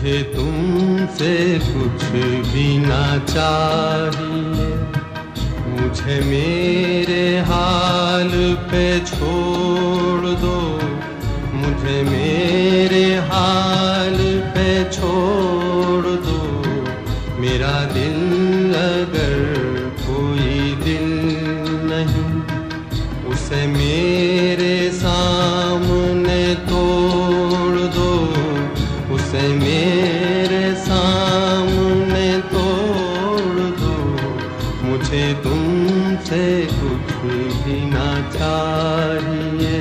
मुझे तुमसे कुछ भी ना चाहिए, मुझे मेरे हाल पे छोड़ दो, मुझे मेरे हाल पे छोड़ दो। मेरा दिल अगर कोई दिल नहीं, उसे मेरे सामने तोड़ दो, उसे मेरे सामने तोड़ दो। मुझे तुमसे कुछ भी ना चाहिए।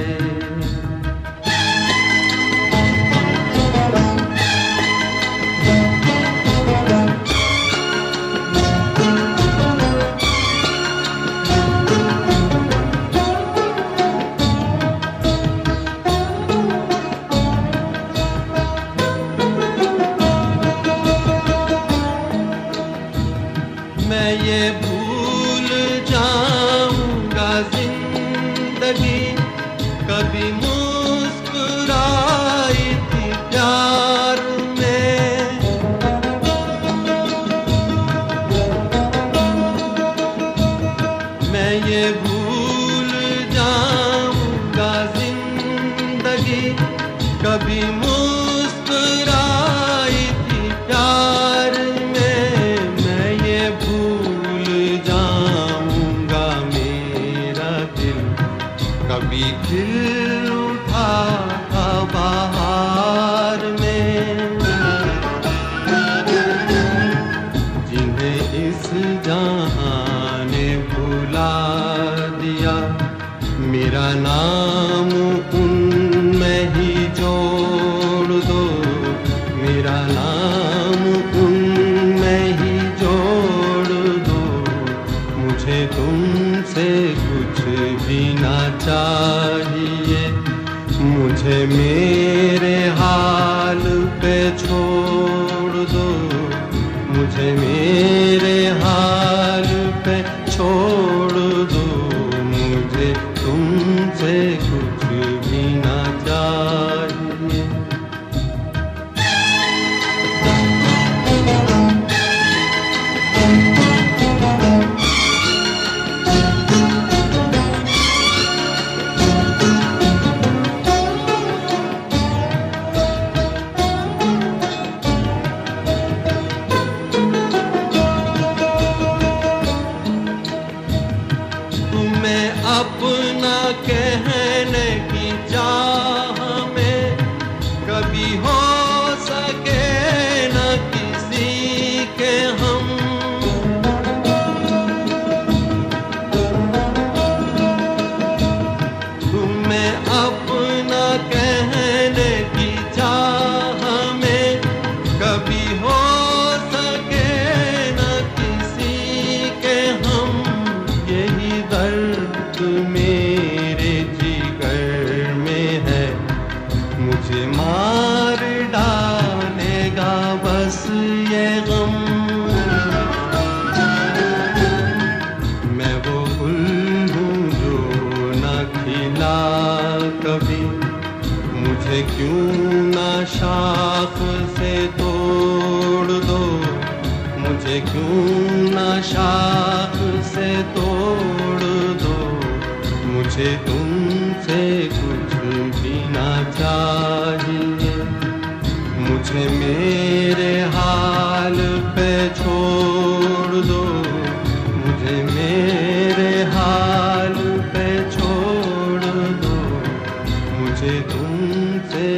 मैं ये भूल जाऊंगा जिंदगी कभी मुस्कुराई थी प्यार में। मैं ये भूल जाऊंगा जिंदगी कभी मुस्कुराई थी प्यार में। मैं ये भूल जाऊंगा मेरा दिल कभी खिल उठा था बहार में। जिन्हें इस जहां ने भुला दिया, मेरा नाम उनमें ही जोड़ दो, मेरा नाम उनमें ही जोड़ दो। मुझे तुमसे कुछ भी ना चाहिए, मुझे मेरे हाल पे छोड़ दो, मुझे मेरे हाल पे छोड़ दो। मुझे तुमसे कुछ भी ना चाहिए। तुम्हें अपना कहने की चाह में कभी हो सके न किसी के हम। तुम्हें अपना कहने की चाह में कभी हो सके न किसी के हम। यही दर्द मेरे जिगर में है, मुझे मार डालेगा बस ये गम। मैं वो फूल हूँ जो न खिला कभी, मुझे क्यों ना शाख से तोड़ दो, मुझे क्यों ना शाख से तोड़ दो। मुझे तुमसे कुछ भी ना चाहिए, मुझे मेरे हाल पे छोड़ दो, मुझे मेरे हाल पे छोड़ दो। मुझे तुमसे